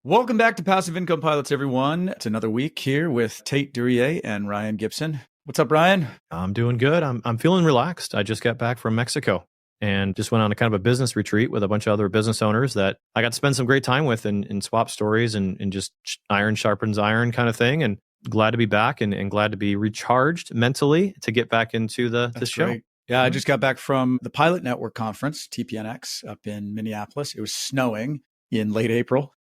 Welcome back to Passive Income Pilots, everyone. It's another week here with Tate Duryea and Ryan Gibson. What's up, Ryan? I'm doing good. I'm feeling relaxed. I just got back from Mexico and just went on a kind of a business retreat with a bunch of other business owners that I got to spend some great time with and swap stories and just iron sharpens iron kind of thing. And glad to be back and glad to be recharged mentally to get back into the show. Great. Yeah, I just got back from the Pilot Network Conference, TPNX, up in Minneapolis. It was snowing in late April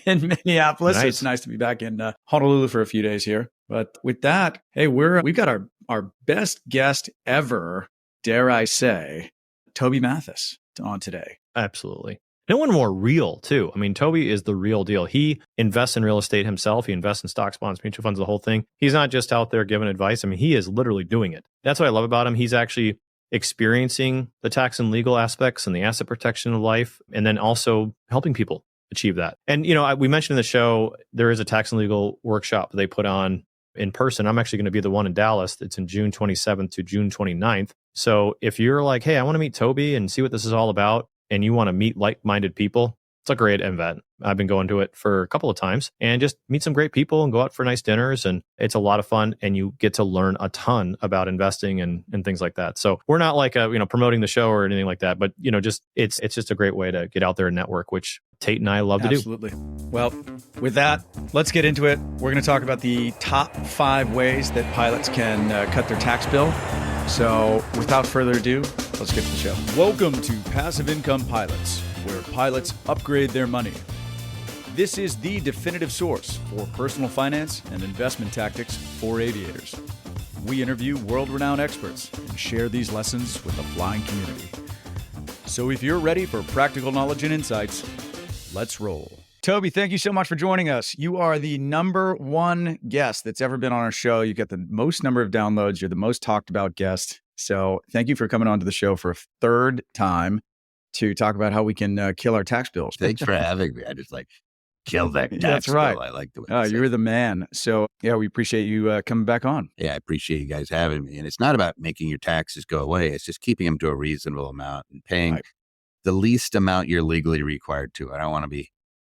in Minneapolis. Nice. So it's nice to be back in Honolulu for a few days here. But with that, hey, we've got our best guest ever, dare I say, Toby Mathis on today. Absolutely. No one more real, too. I mean, Toby is the real deal. He invests in real estate himself. He invests in stocks, bonds, mutual funds, the whole thing. He's not just out there giving advice. I mean, he is literally doing it. That's what I love about him. He's actually experiencing the tax and legal aspects and the asset protection of life, and then also helping people achieve that. And, we mentioned in the show, there is a tax and legal workshop they put on in person. I'm actually going to be the one in Dallas. It's in June 27th to June 29th. So if you're like, hey, I want to meet Toby and see what this is all about, and you want to meet like-minded people, it's a great event. I've been going to it for a couple of times and just meet some great people and go out for nice dinners. And it's a lot of fun and you get to learn a ton about investing and things like that. So we're not like, promoting the show or anything like that, but, it's just a great way to get out there and network, which Tate and I love to do. Absolutely. Well, with that, let's get into it. We're going to talk about the top 5 ways that pilots can cut their tax bill. So without further ado, let's get to the show. Welcome to Passive Income Pilots, where pilots upgrade their money. This is the definitive source for personal finance and investment tactics for aviators. We interview world-renowned experts and share these lessons with the flying community. So if you're ready for practical knowledge and insights, let's roll. Toby, thank you so much for joining us. You are the number one guest that's ever been on our show. You get the most number of downloads. You're the most talked about guest. So thank you for coming on to the show for a third time to talk about how we can kill our tax bills. Thanks for having me. I just kill that tax That's right. bill. I like the way You're the man. So yeah, we appreciate you coming back on. Yeah, I appreciate you guys having me. And it's not about making your taxes go away. It's just keeping them to a reasonable amount and paying the least amount you're legally required to. I don't want to be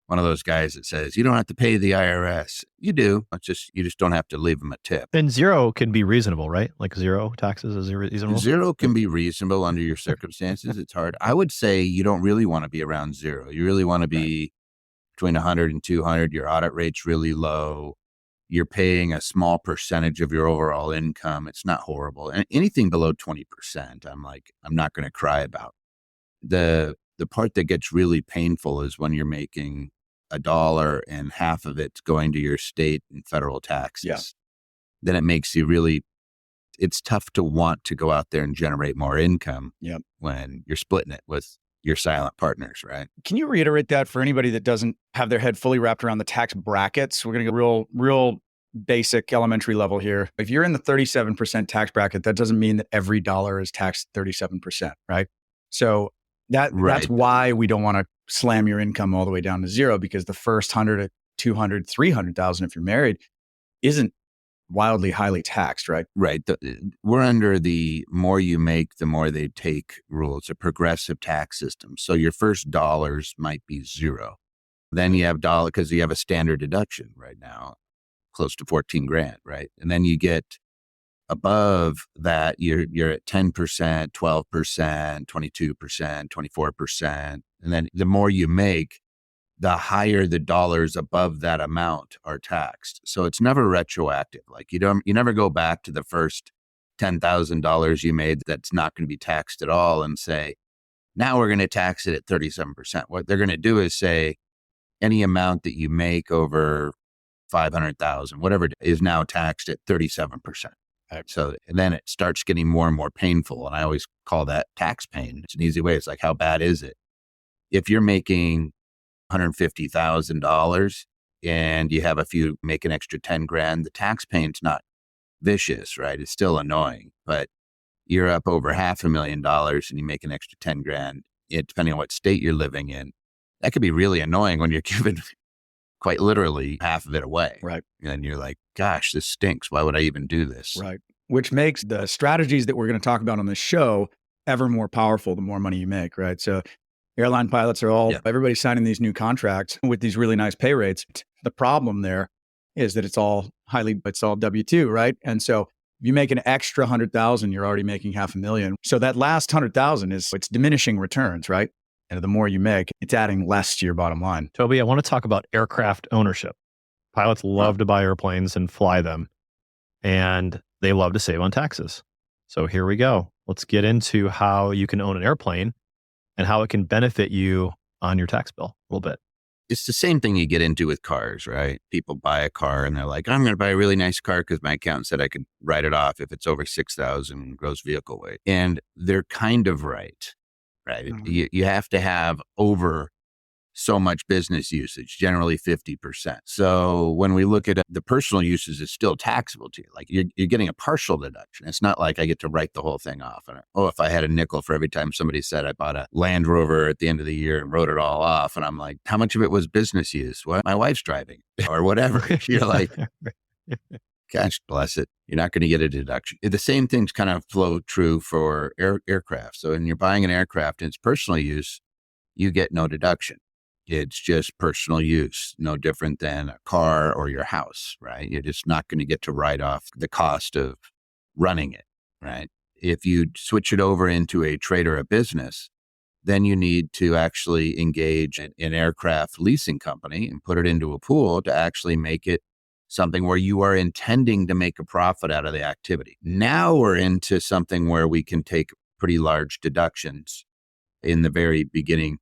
one of those guys that says, you don't have to pay the IRS. You do. You just don't have to leave them a tip. And zero can be reasonable, right? Like zero taxes is reasonable? Zero can be reasonable under your circumstances. It's hard. I would say you don't really want to be around zero. You really want to be between 100 and 200. Your audit rate's really low. You're paying a small percentage of your overall income. It's not horrible. And anything below 20%, I'm not going to cry about. The part that gets really painful is when you're making $1 and half of it's going to your state and federal taxes. Yeah. Then it makes you it's tough to want to go out there and generate more income when you're splitting it with your silent partners, right? Can you reiterate that for anybody that doesn't have their head fully wrapped around the tax brackets? We're going to go real basic elementary level here. If you're in the 37% tax bracket, that doesn't mean that every dollar is taxed 37%, right? So that's why we don't want to slam your income all the way down to zero, because the first 100 to 200, 300,000, if you're married, isn't wildly highly taxed, right? Right. We're under the more you make, the more they take rule. It's a progressive tax system. So your first dollars might be zero. Then you have because you have a standard deduction right now, close to 14 grand, right? And then you get above that, you're at 10%, 12%, 22%, 24%. And then the more you make, the higher the dollars above that amount are taxed. So it's never retroactive. Like you never go back to the first $10,000 you made that's not going to be taxed at all and say, now we're going to tax it at 37%. What they're going to do is say any amount that you make over 500,000, whatever it is, now taxed at 37%. So and then it starts getting more and more painful. And I always call that tax pain. It's an easy way. It's like, how bad is it? If you're making $150,000 and you have make an extra 10 grand, the tax pain's not vicious, right? It's still annoying, but you're up over $500,000 and you make an extra 10 grand, depending on what state you're living in. That could be really annoying when you're giving quite literally half of it away. Right. And you're like, gosh, this stinks. Why would I even do this? Right. Which makes the strategies that we're going to talk about on this show ever more powerful the more money you make, right? So Airline pilots are all, Yeah. everybody's signing these new contracts with these really nice pay rates. The problem there is that it's all W-2, right? And so if you make an extra 100,000, you're already making $500,000. So that last 100,000 it's diminishing returns, right? And the more you make, it's adding less to your bottom line. Toby, I want to talk about aircraft ownership. Pilots love to buy airplanes and fly them, and they love to save on taxes. So here we go. Let's get into how you can own an airplane and how it can benefit you on your tax bill a little bit. It's the same thing you get into with cars, right? People buy a car and they're like, I'm going to buy a really nice car because my accountant said I could write it off if it's over 6,000 gross vehicle weight. And they're kind of right? You have to have over so much business usage, generally 50%. So when we look at the personal uses, it's still taxable to you. Like you're getting a partial deduction. It's not like I get to write the whole thing off. And if I had a nickel for every time somebody said I bought a Land Rover at the end of the year and wrote it all off. And I'm like, how much of it was business use? What? My wife's driving or whatever. You're like, gosh, bless it. You're not going to get a deduction. The same things kind of flow true for aircraft. So when you're buying an aircraft and it's personal use, you get no deduction. It's just personal use, no different than a car or your house, right? You're just not going to get to write off the cost of running it, right? If you switch it over into a trade or a business, then you need to actually engage an aircraft leasing company and put it into a pool to actually make it something where you are intending to make a profit out of the activity. Now we're into something where we can take pretty large deductions in the very beginning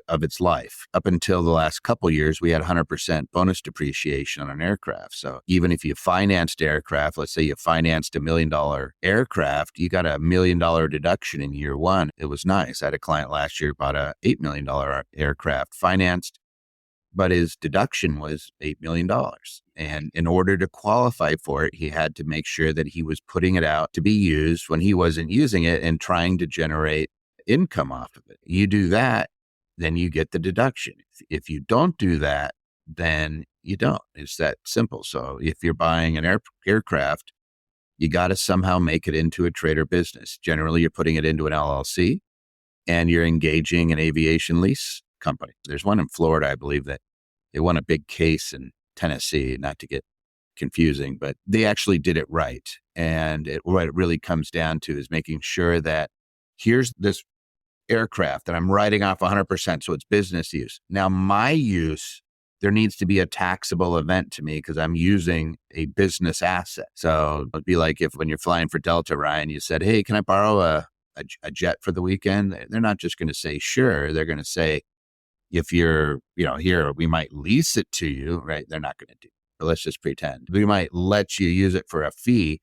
of its life. Up until the last couple of years, we had 100% bonus depreciation on an aircraft. So even if you financed aircraft, let's say you financed $1 million aircraft, you got $1 million deduction in year one. It was nice. I had a client last year bought a $8 million aircraft financed, but his deduction was $8 million. And in order to qualify for it, he had to make sure that he was putting it out to be used when he wasn't using it and trying to generate income off of it. You do that, then you get the deduction. If you don't do that, then you don't. It's that simple. So if you're buying an aircraft, you got to somehow make it into a trade or business. Generally, you're putting it into an LLC and you're engaging an aviation lease company. There's one in Florida, I believe, that they won a big case in Tennessee, not to get confusing, but they actually did it right. And what it really comes down to is making sure that here's this aircraft that I'm writing off 100%. So it's business use. Now my use, there needs to be a taxable event to me because I'm using a business asset. So it'd be like if when you're flying for Delta, Ryan, you said, hey, can I borrow a jet for the weekend? They're not just going to say, sure. They're going to say, if you're, here, we might lease it to you, right? They're not going to do it. But let's just pretend. We might let you use it for a fee.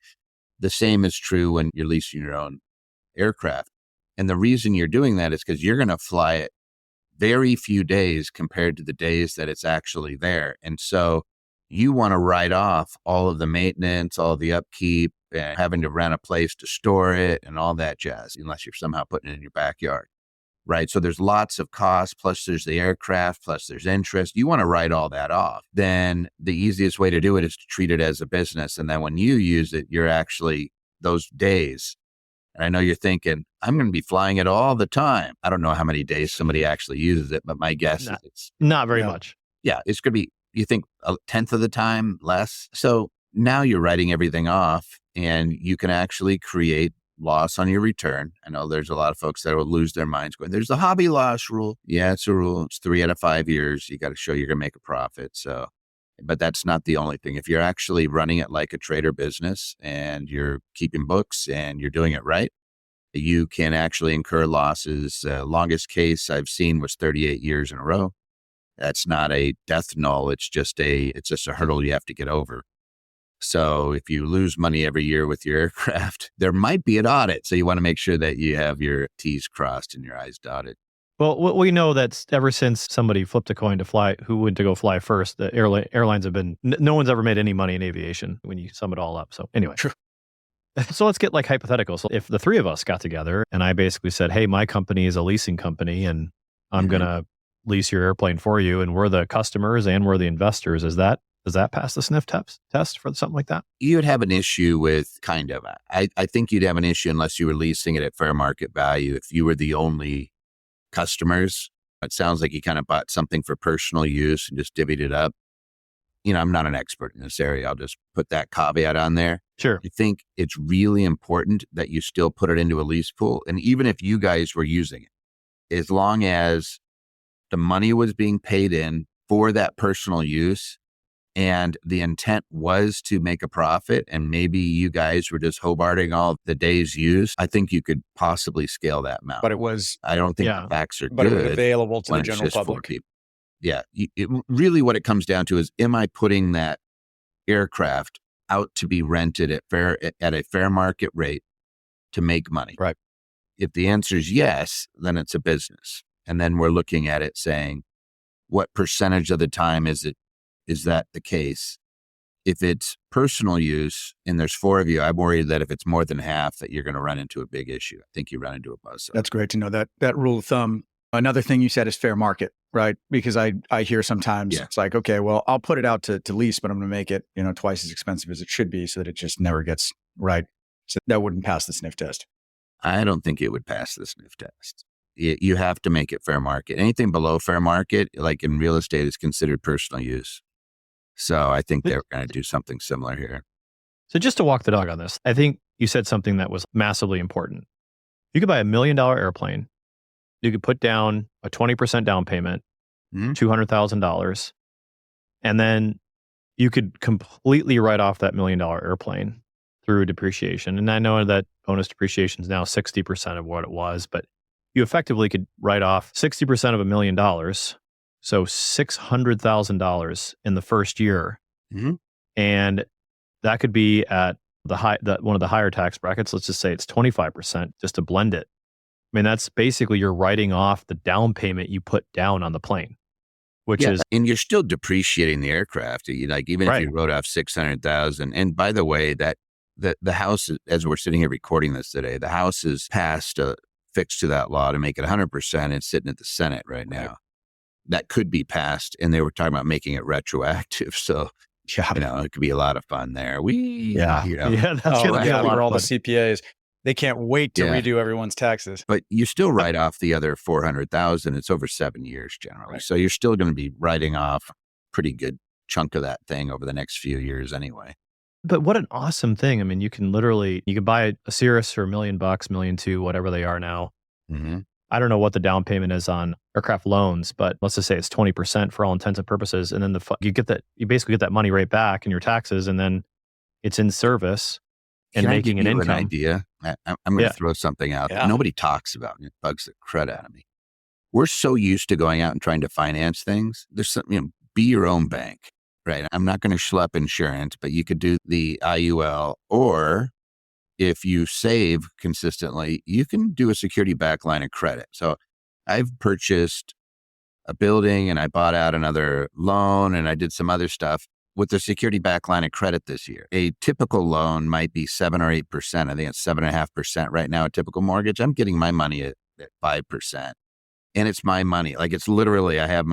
The same is true when you're leasing your own aircraft. And the reason you're doing that is because you're going to fly it very few days compared to the days that it's actually there. And so you want to write off all of the maintenance, all the upkeep, and having to rent a place to store it and all that jazz, unless you're somehow putting it in your backyard, right? So there's lots of costs, plus there's the aircraft, plus there's interest. You want to write all that off. Then the easiest way to do it is to treat it as a business. And then when you use it, you're actually those days. And I know you're thinking, I'm going to be flying it all the time. I don't know how many days somebody actually uses it, but my guess is it's not very much. Yeah, it's going to be, you think 1/10 of the time, less. So now you're writing everything off and you can actually create loss on your return. I know there's a lot of folks that will lose their minds going, there's the hobby loss rule. Yeah, it's a rule. It's 3 out of 5 years. You got to show you're going to make a profit. So, but that's not the only thing. If you're actually running it like a trader business and you're keeping books and you're doing it right, you can actually incur losses. Longest case I've seen was 38 years in a row. That's not a death knell. It's just a hurdle you have to get over. So if you lose money every year with your aircraft, there might be an audit. So you want to make sure that you have your T's crossed and your I's dotted. Well, we know that ever since somebody flipped a coin to fly, who went to go fly first, the airlines have been, no one's ever made any money in aviation when you sum it all up. So anyway. True. So let's get like hypothetical. So if the three of us got together and I basically said, hey, my company is a leasing company and I'm going to lease your airplane for you and we're the customers and we're the investors, does that pass the sniff test for something like that? You'd have an issue with kind of, I think you'd have an issue unless you were leasing it at fair market value. If you were the only customers. It sounds like he kind of bought something for personal use and just divvied it up. I'm not an expert in this area. I'll just put that caveat on there. Sure. I think it's really important that you still put it into a lease pool. And even if you guys were using it, as long as the money was being paid in for that personal use and the intent was to make a profit, and maybe you guys were just hobarting all the days used, I think you could possibly scale that amount. But it was, I don't think the facts are but good. it was available to when the it's general just for public. people. Yeah. Really what it comes down to is, am I putting that aircraft out to be rented at a fair market rate to make money? Right. If the answer is yes, then it's a business. And then we're looking at it saying, what percentage of the time is that the case? If it's personal use and there's 4 of you, I'm worried that if it's more than half, that you're going to run into a big issue. I think you run into a buzzsaw. That's great to know that rule of thumb. Another thing you said is fair market, right? Because I hear sometimes it's like, okay, well, I'll put it out to lease, but I'm going to make it, twice as expensive as it should be so that it just never gets right. So that wouldn't pass the sniff test. I don't think it would pass the sniff test. You have to make it fair market. Anything below fair market, like in real estate, is considered personal use. So I think they're going to do something similar here. So just to walk the dog on this, I think you said something that was massively important. You could buy $1 million airplane. You could put down a 20% down payment, $200,000, and then you could completely write off that $1 million airplane through depreciation. And I know that bonus depreciation is now 60% of what it was, but you effectively could write off 60% of $1 million. So $600,000 in the first year. Mm-hmm. And that could be at one of the higher tax brackets. Let's just say it's 25% just to blend it. I mean, that's basically you're writing off the down payment you put down on the plane, which is, and you're still depreciating the aircraft. Even if you wrote off 600,000. And by the way, that the House, as we're sitting here recording this today, the House has passed a fix to that law to make it 100%. It's sitting at the Senate right now. That could be passed, and they were talking about making it retroactive. So, it could be a lot of fun there. that's going to be a lot for all of the CPAs. They can't wait to redo everyone's taxes. But you still write off the other 400,000. It's over 7 years generally. Right. So you're still going to be writing off a pretty good chunk of that thing over the next few years anyway. But what an awesome thing. I mean, you can buy a Cirrus for $1 million, $1.2 million, whatever they are now. Mm-hmm. I don't know what the down payment is on aircraft loans, but let's just say it's 20% for all intents and purposes. And then you basically get that money right back in your taxes, and then it's in service and making an income. An idea? I'm going to throw something out that nobody talks about, and it bugs the crud out of me. We're so used to going out and trying to finance things. There's something, be your own bank, right? I'm not going to schlep insurance, but you could do the IUL, or if you save consistently, you can do a security back line of credit. So I've purchased a building and I bought out another loan and I did some other stuff with the security back line of credit this year. A typical loan might be 7 or 8%. I think it's 7.5% right now, a typical mortgage. I'm getting my money at 5%. And it's my money. Like, it's literally, I have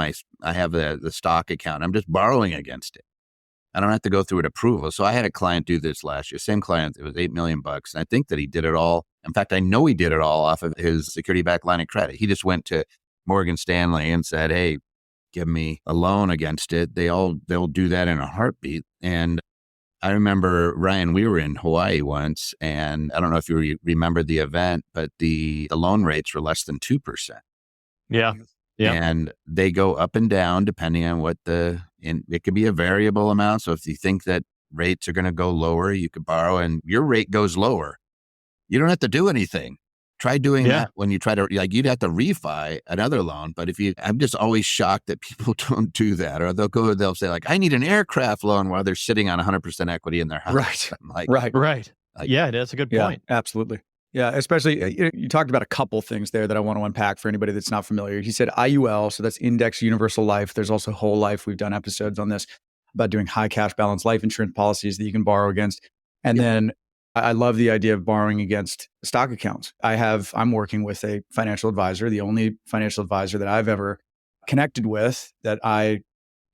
the stock account. I'm just borrowing against it. I don't have to go through an approval. So I had a client do this last year. Same client. It was $8 million. And I think that he did it all. In fact, I know he did it all off of his security back line of credit. He just went to Morgan Stanley and said, hey, give me a loan against it. They'll do that in a heartbeat. And I remember, Ryan, we were in Hawaii once, and I don't know if you remember the event, but the loan rates were less than 2%. Yeah. Yeah. And they go up and down depending on and it could be a variable amount. So if you think that rates are going to go lower, you could borrow and your rate goes lower. You don't have to do anything. Try doing that when you try to, you'd have to refi another loan. But I'm just always shocked that people don't do that. Or they'll say I need an aircraft loan while they're sitting on 100% equity in their house. Right. Right. That's a good point. Absolutely. Yeah, especially you talked about a couple things there that I want to unpack for anybody that's not familiar. He said IUL, so that's Index Universal Life. There's also Whole Life. We've done episodes on this about doing high cash balance life insurance policies that you can borrow against. And then I love the idea of borrowing against stock accounts. I'm working with a financial advisor, the only financial advisor that I've ever connected with that I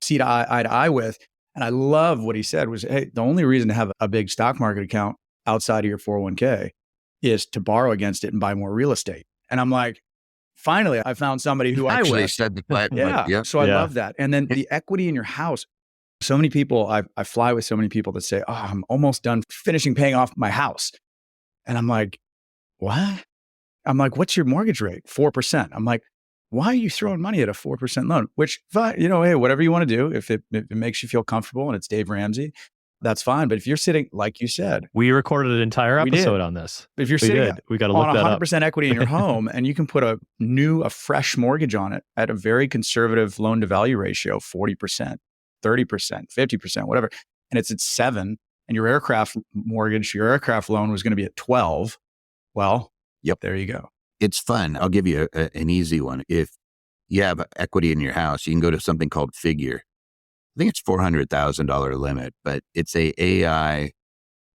see eye to eye with. And I love what he said was, hey, the only reason to have a big stock market account outside of your 401k is to borrow against it and buy more real estate. And I'm like, finally, I found somebody who Actually wish. said the Yeah. Yep. So I Yeah. love that. And then the equity in your house. So many people, I fly with so many people that say, oh, I'm almost done finishing paying off my house. And I'm like, what? I'm like, what's your mortgage rate? 4%. I'm like, why are you throwing money at a 4% loan? Which, hey, whatever you want to do, if it makes you feel comfortable and it's Dave Ramsey, that's fine. But if you're sitting, like you said, We recorded an entire We did. episode on this. if you're We sitting did. We got to look on that up. 100% equity in your home and you can put a fresh mortgage on it at a very conservative loan to value ratio, 40%, 30%, 50%, whatever. And it's at 7 and your aircraft loan was going to be at 12. Well, Yep. There you go. It's fun. I'll give you an easy one. If you have equity in your house, you can go to something called Figure. I think it's $400,000 limit, but it's a AI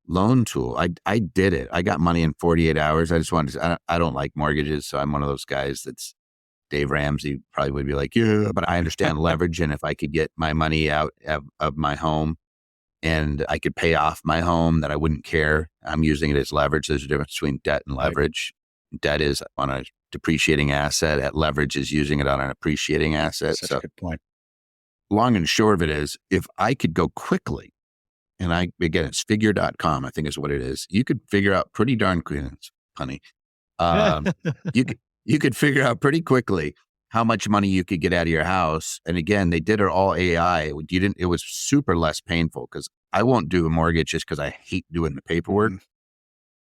loan tool. I did it. I got money in 48 hours. I just wanted to, I don't like mortgages. So I'm one of those guys that's Dave Ramsey probably would be like, yeah, but I understand leverage. And if I could get my money out of my home and I could pay off my home, that I wouldn't care. I'm using it as leverage. There's a difference between debt and leverage. Right. Debt is on a depreciating asset. At leverage is using it on an appreciating asset. Such a good point. Long and short of it is, if I could go quickly, and again, it's figure.com, I think is what it is. You could figure out pretty darn quick, honey. You could figure out pretty quickly how much money you could get out of your house. And again, they did it all AI. It was super less painful because I won't do a mortgage just because I hate doing the paperwork.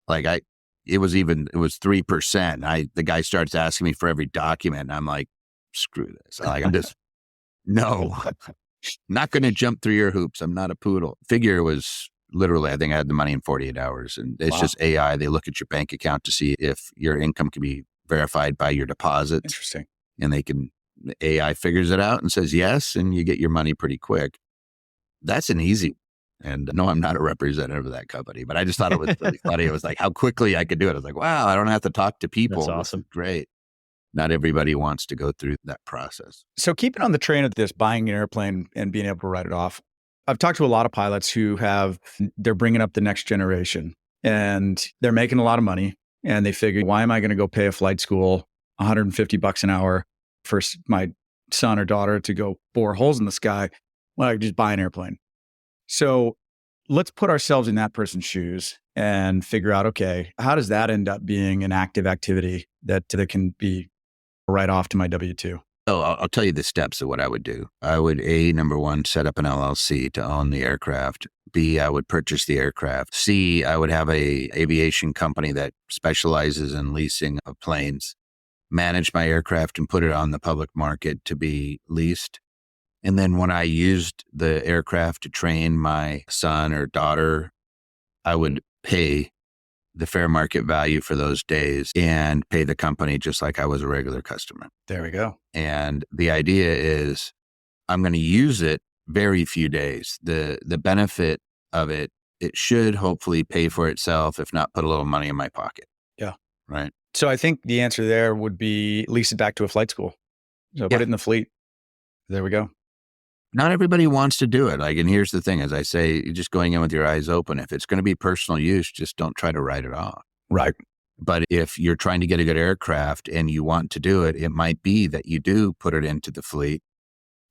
Like it was 3%. The guy starts asking me for every document. And I'm like, screw this. I'm just, no, not going to jump through your hoops. I'm not a poodle. Figure was literally, I think I had the money in 48 hours and it's just AI. They look at your bank account to see if your income can be verified by your deposits. Interesting. And AI figures it out and says yes, and you get your money pretty quick. That's an easy one. And no, I'm not a representative of that company, but I just thought it was really funny. It was like how quickly I could do it. I was like, wow, I don't have to talk to people. That's awesome. This is great. Not everybody wants to go through that process. So keeping on the train of this, buying an airplane and being able to write it off. I've talked to a lot of pilots who they're bringing up the next generation and they're making a lot of money and they figure, why am I going to go pay a flight school $150 an hour for my son or daughter to go bore holes in the sky? Well, I could just buy an airplane. So let's put ourselves in that person's shoes and figure out, okay, how does that end up being an active activity that can be right off to my W-2? So I'll tell you the steps of what I would do. I would, number one, set up an LLC to own the aircraft. B, I would purchase the aircraft. C, I would have a aviation company that specializes in leasing of planes, manage my aircraft and put it on the public market to be leased. And then when I used the aircraft to train my son or daughter, I would pay the fair market value for those days and pay the company just like I was a regular customer. There we go. And the idea is I'm going to use it very few days. The benefit of it should hopefully pay for itself, if not put a little money in my pocket. Yeah. Right. So I think the answer there would be lease it back to a flight school. So put it in the fleet. There we go. Not everybody wants to do it. And here's the thing, as I say, you're just going in with your eyes open. If it's going to be personal use, just don't try to write it off. Right. But if you're trying to get a good aircraft and you want to do it, it might be that you do put it into the fleet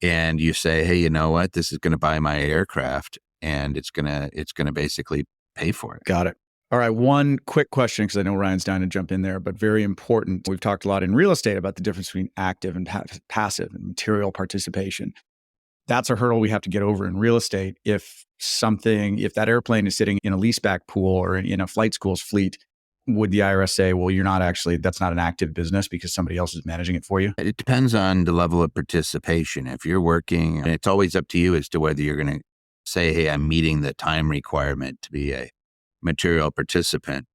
and you say, hey, you know what? This is going to buy my aircraft and it's going to basically pay for it. Got it. All right. One quick question, because I know Ryan's dying to jump in there, but very important. We've talked a lot in real estate about the difference between active and passive and material participation. That's a hurdle we have to get over in real estate. If that airplane is sitting in a leaseback pool or in a flight school's fleet, would the IRS say, well, that's not an active business because somebody else is managing it for you? It depends on the level of participation. If you're working, and it's always up to you as to whether you're going to say, hey, I'm meeting the time requirement to be a material participant.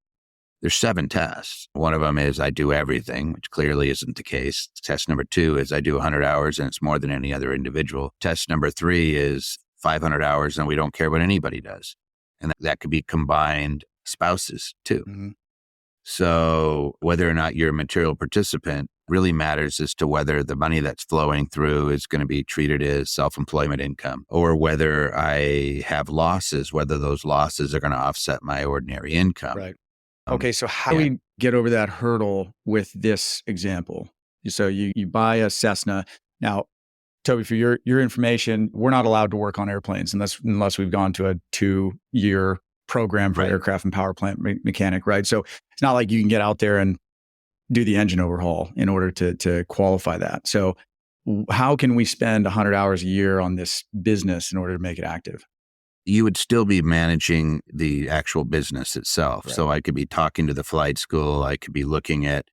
There's 7 tests. One of them is I do everything, which clearly isn't the case. Test number 2 is I do 100 hours and it's more than any other individual. Test number 3 is 500 hours and we don't care what anybody does. And that could be combined spouses too. Mm-hmm. So whether or not you're a material participant really matters as to whether the money that's flowing through is going to be treated as self-employment income or whether I have losses, whether those losses are going to offset my ordinary income. Right. Okay, so how do we get over that hurdle with this example? So you buy a Cessna. Now, Toby, for your information, we're not allowed to work on airplanes unless we've gone to a 2-year program for aircraft and power plant mechanic, right? So it's not like you can get out there and do the engine overhaul in order to qualify that. So how can we spend 100 hours a year on this business in order to make it active? You would still be managing the actual business itself. Right. So I could be talking to the flight school. I could be looking at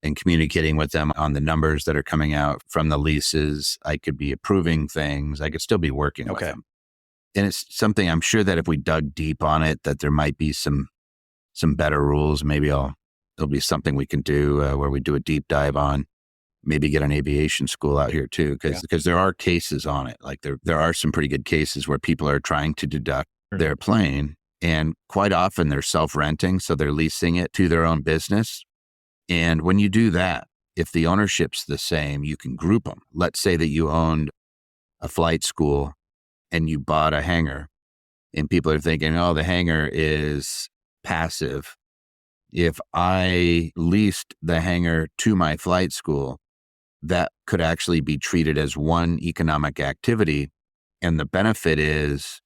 and communicating with them on the numbers that are coming out from the leases. I could be approving things. I could still be working with them. And it's something I'm sure that if we dug deep on it, that there might be some better rules. Maybe there'll be something we can do where we do a deep dive on, maybe get an aviation school out here too. Because there are cases on it. Like there are some pretty good cases where people are trying to deduct their plane, and quite often they're self-renting. So they're leasing it to their own business. And when you do that, if the ownership's the same, you can group them. Let's say that you owned a flight school and you bought a hangar, and people are thinking, oh, the hangar is passive. If I leased the hangar to my flight school, that could actually be treated as one economic activity. And the benefit is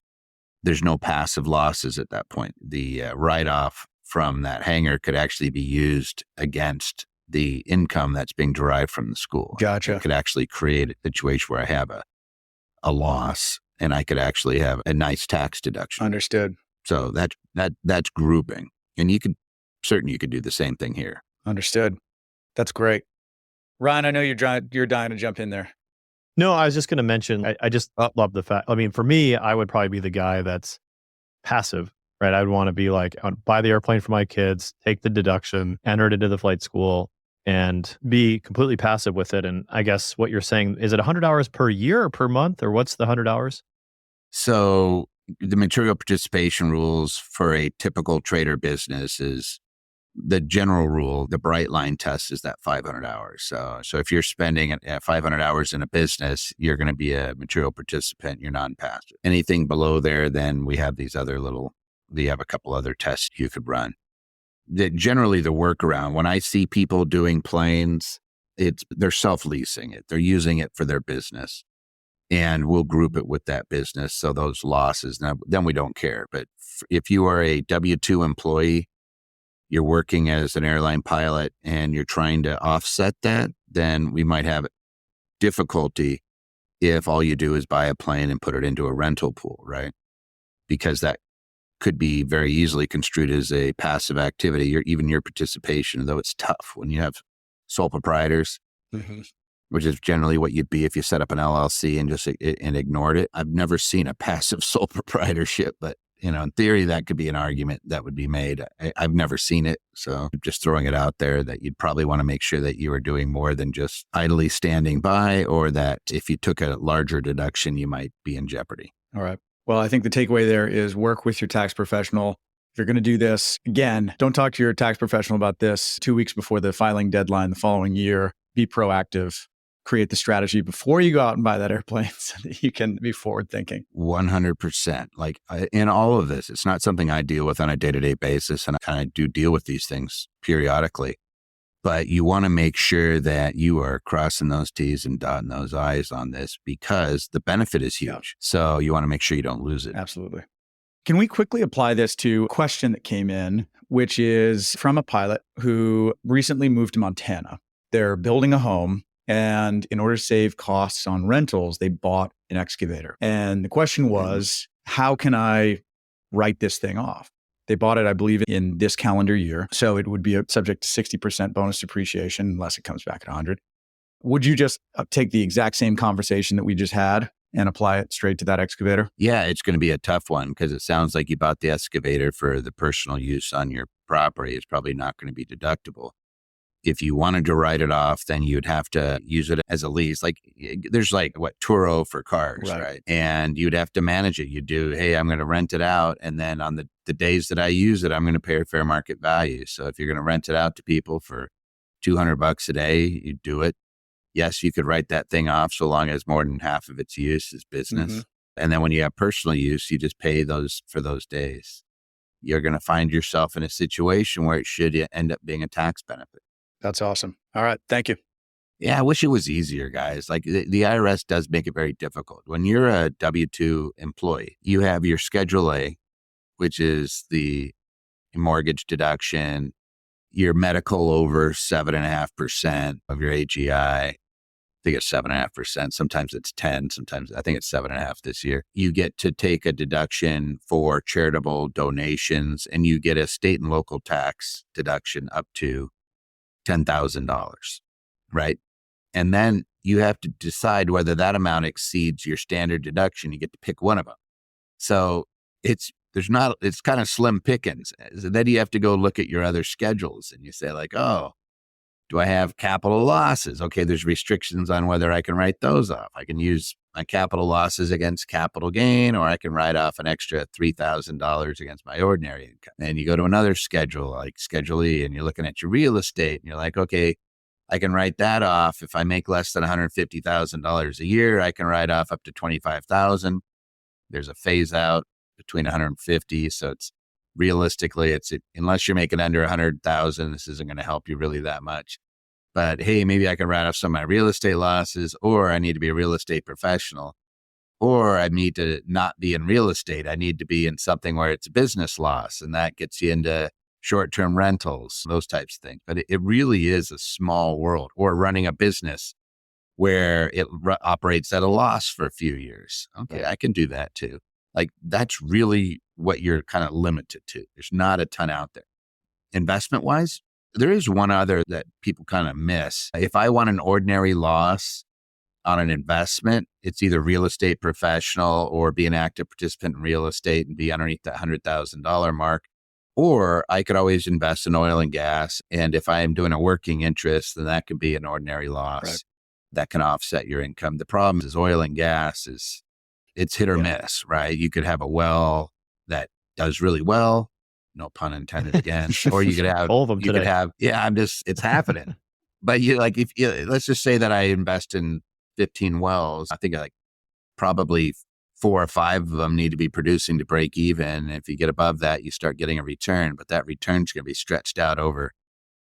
there's no passive losses at that point. The write-off from that hangar could actually be used against the income that's being derived from the school. Gotcha. It could actually create a situation where I have a loss, and I could actually have a nice tax deduction. Understood. So that's grouping. And you could do the same thing here. Understood. That's great. Ryan, I know you're dying to jump in there. No, I was just going to mention, I just love the fact, I mean, for me, I would probably be the guy that's passive, right? I'd want to be like, buy the airplane for my kids, take the deduction, enter it into the flight school, and be completely passive with it. And I guess what you're saying, is it 100 hours per year or per month, or what's the 100 hours? So the material participation rules for a typical trader business is the general rule. The bright line test is that 500 hours. So if you're spending 500 hours in a business, you're going to be a material participant. You're non-passive. Anything below there, then we have these other you have a couple other tests you could run. Generally, the workaround, when I see people doing planes, they're self-leasing it. They're using it for their business. And we'll group it with that business. So those losses, then we don't care. But if you are a W-2 employee, you're working as an airline pilot and you're trying to offset that, then we might have difficulty if all you do is buy a plane and put it into a rental pool, right? Because that could be very easily construed as a passive activity, even your participation, though it's tough when you have sole proprietors. Mm-hmm. Which is generally what you'd be if you set up an LLC and ignored it. I've never seen a passive sole proprietorship, but in theory, that could be an argument that would be made. I've never seen it. So just throwing it out there that you'd probably want to make sure that you are doing more than just idly standing by, or that if you took a larger deduction, you might be in jeopardy. All right. Well, I think the takeaway there is work with your tax professional. If you're going to do this, again, don't talk to your tax professional about this 2 weeks before the filing deadline the following year. Be proactive. Create the strategy before you go out and buy that airplane so that you can be forward thinking. 100%. Like in all of this, it's not something I deal with on a day-to-day basis. And I kind of do deal with these things periodically, but you want to make sure that you are crossing those T's and dotting those I's on this, because the benefit is huge. Yeah. So you want to make sure you don't lose it. Absolutely. Can we quickly apply this to a question that came in, which is from a pilot who recently moved to Montana. They're building a home. And in order to save costs on rentals, they bought an excavator. And the question was, how can I write this thing off? They bought it, I believe, in this calendar year. So it would be subject to 60% bonus depreciation unless it comes back at 100. Would you just take the exact same conversation that we just had and apply it straight to that excavator? Yeah, it's going to be a tough one because it sounds like you bought the excavator for the personal use on your property. It's probably not going to be deductible. If you wanted to write it off, then you'd have to use it as a lease. Like there's Turo for cars, right? And you'd have to manage it. You do, hey, I'm going to rent it out. And then on the days that I use it, I'm going to pay a fair market value. So if you're going to rent it out to people for $200 a day, you do it. Yes, you could write that thing off so long as more than half of its use is business. Mm-hmm. And then when you have personal use, you just pay those for those days. You're going to find yourself in a situation where it should end up being a tax benefit. That's awesome. All right. Thank you. Yeah, I wish it was easier, guys. Like the IRS does make it very difficult. When you're a W-2 employee, you have your Schedule A, which is the mortgage deduction, your medical over 7.5% of your AGI. I think it's 7.5%. Sometimes it's 10. Sometimes I think it's 7.5 this year. You get to take a deduction for charitable donations, and you get a state and local tax deduction up to $10,000, right? And then you have to decide whether that amount exceeds your standard deduction. You get to pick one of them. So it's kind of slim pickings. So then you have to go look at your other schedules and you say like, oh, do I have capital losses? Okay, there's restrictions on whether I can write those off. I can use my capital losses against capital gain, or I can write off an extra $3,000 against my ordinary income. And you go to another schedule, like Schedule E, and you're looking at your real estate and you're like, okay, I can write that off. If I make less than $150,000 a year, I can write off up to $25,000. There's a phase out between 150. So it's realistically, unless you're making under 100,000, this isn't going to help you really that much. But hey, maybe I can write off some of my real estate losses, or I need to be a real estate professional, or I need to not be in real estate. I need to be in something where it's business loss, and that gets you into short-term rentals, those types of things. But it really is a small world, or running a business where it operates at a loss for a few years. Okay, I can do that too. Like that's really what you're kind of limited to. There's not a ton out there. Investment wise, there is one other that people kind of miss. If I want an ordinary loss on an investment, it's either real estate professional or be an active participant in real estate and be underneath that $100,000 mark. Or I could always invest in oil and gas. And if I am doing a working interest, then that could be an ordinary loss. Right. That can offset your income. The problem is oil and gas it's hit or miss, right? You could have a well that does really well, no pun intended again, or you could have, all of them today. It's happening. But let's just say that I invest in 15 wells. I think like probably 4 or 5 of them need to be producing to break even. If you get above that, you start getting a return, but that return's going to be stretched out over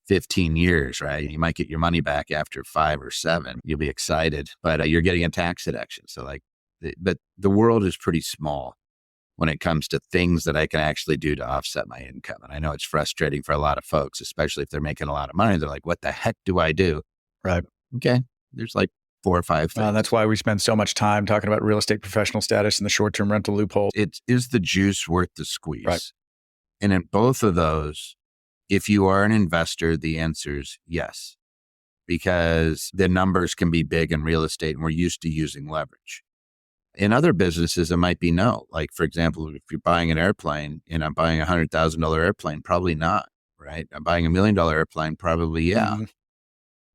15 years, right? You might get your money back after 5 or 7. You'll be excited, but you're getting a tax deduction. So but the world is pretty small when it comes to things that I can actually do to offset my income. And I know it's frustrating for a lot of folks, especially if they're making a lot of money. They're like, what the heck do I do? Right. Okay. There's like 4 or 5 things. That's why we spend so much time talking about real estate professional status and the short-term rental loophole. Is the juice worth the squeeze? Right. And in both of those, if you are an investor, the answer is yes, because the numbers can be big in real estate and we're used to using leverage. In other businesses, it might be no. Like, for example, if you're buying an airplane and I'm buying a $100,000 airplane, probably not, right? I'm buying $1 million airplane, probably, yeah. Mm-hmm.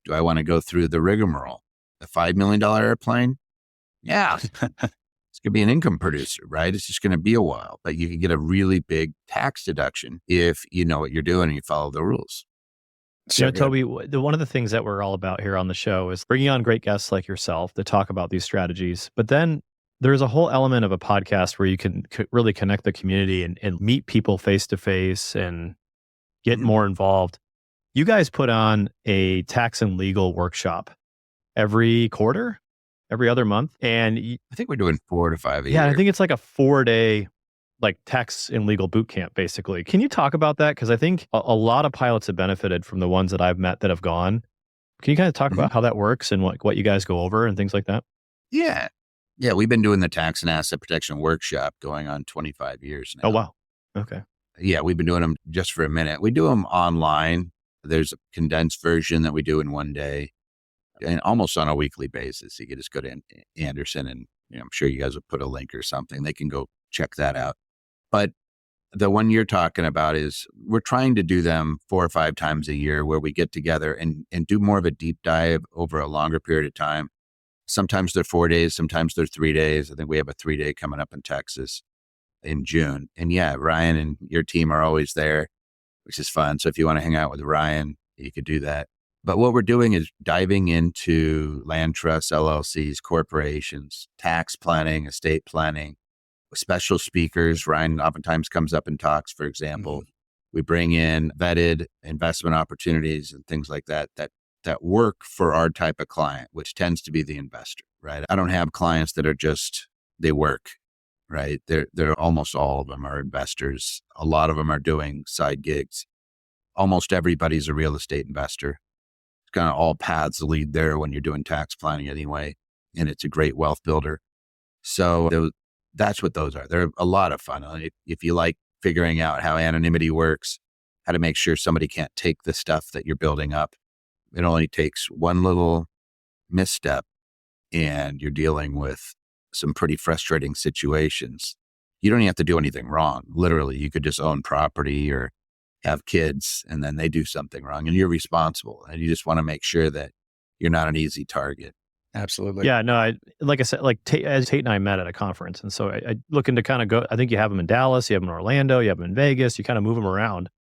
Do I want to go through the rigmarole? A $5 million airplane? Yeah. It's going to be an income producer, right? It's just going to be a while, but you can get a really big tax deduction if you know what you're doing and you follow the rules. So Toby, one of the things that we're all about here on the show is bringing on great guests like yourself to talk about these strategies. But then there's a whole element of a podcast where you can really connect the community and meet people face to face and get more involved. You guys put on a tax and legal workshop every quarter, every other month. And I think we're doing 4 to 5 a year. Yeah, I think it's like a 4-day like tax and legal boot camp, basically. Can you talk about that? Because I think a lot of pilots have benefited from the ones that I've met that have gone. Can you kind of talk about how that works and what you guys go over and things like that? Yeah. Yeah, we've been doing the tax and asset protection workshop going on 25 years now. Oh, wow. Okay. Yeah, we've been doing them just for a minute. We do them online. There's a condensed version that we do in one day and almost on a weekly basis. You can just go to Anderson and I'm sure you guys will put a link or something. They can go check that out. But the one you're talking about is we're trying to do them 4 or 5 times a year where we get together and do more of a deep dive over a longer period of time. Sometimes they're 4 days, sometimes they're 3 days. I think we have a 3-day coming up in Texas in June. And yeah, Ryan and your team are always there, which is fun. So if you want to hang out with Ryan, you could do that. But what we're doing is diving into land trusts, LLCs, corporations, tax planning, estate planning, special speakers. Ryan oftentimes comes up and talks, for example. We bring in vetted investment opportunities and things like that that work for our type of client, which tends to be the investor, right? I don't have clients that are just, they work, right? They're almost all of them are investors. A lot of them are doing side gigs. Almost everybody's a real estate investor. It's kind of all paths lead there when you're doing tax planning anyway. And it's a great wealth builder. So that's what those are. They're a lot of fun. If you like figuring out how anonymity works, how to make sure somebody can't take the stuff that you're building up. It only takes one little misstep and you're dealing with some pretty frustrating situations. You don't even have to do anything wrong. Literally, you could just own property or have kids and then they do something wrong and you're responsible. And you just want to make sure that you're not an easy target. Absolutely. Yeah, no, like I said, as Tate and I met at a conference. And so I looking to kind of go, I think you have them in Dallas, you have them in Orlando, you have them in Vegas, you kind of move them around.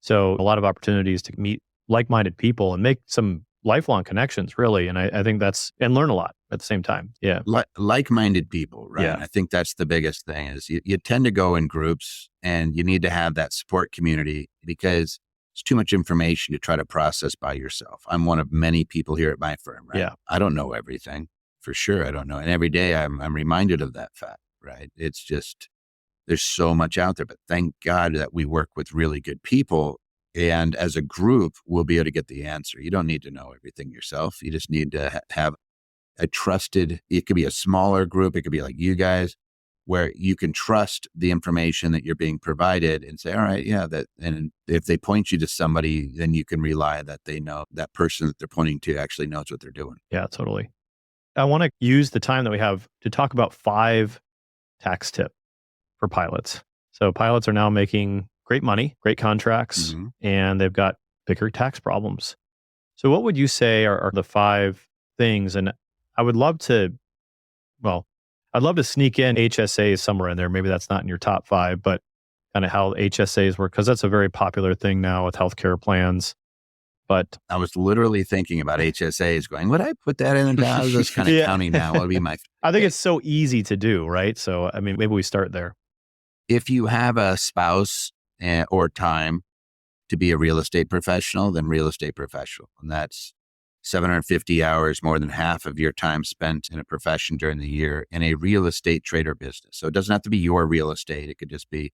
So a lot of opportunities to meet like-minded people and make some lifelong connections, really. And I think and learn a lot at the same time. Yeah. Like-minded people, right? Yeah. And I think that's the biggest thing is you tend to go in groups and you need to have that support community because it's too much information to try to process by yourself. I'm one of many people here at my firm, right? Yeah. I don't know everything. For sure, I don't know. And every day I'm reminded of that fact, right? It's just, there's so much out there, but thank God that we work with really good people. And as a group, we'll be able to get the answer. You don't need to know everything yourself. You just need to have a trusted, it could be a smaller group. It could be like you guys, where you can trust the information that you're being provided and say, all right, yeah, and if they point you to somebody, then you can rely that they know that person that they're pointing to actually knows what they're doing. Yeah, totally. I want to use the time that we have to talk about 5 tax tips for pilots. So pilots are now making great money, great contracts, and they've got bigger tax problems. So what would you say are the 5 things? And I would love to, I'd love to sneak in HSAs somewhere in there. Maybe that's not in your top 5, but kind of how HSAs work, because that's a very popular thing now with healthcare plans. But I was literally thinking about HSAs going, would I put that in? I was just kind of counting now. What would be my... I think it's so easy to do, right? So, I mean, maybe we start there. If you have a spouse or time to be a real estate professional, then real estate professional. And that's 750 hours, more than half of your time spent in a profession during the year in a real estate trader business. So it doesn't have to be your real estate. It could just be,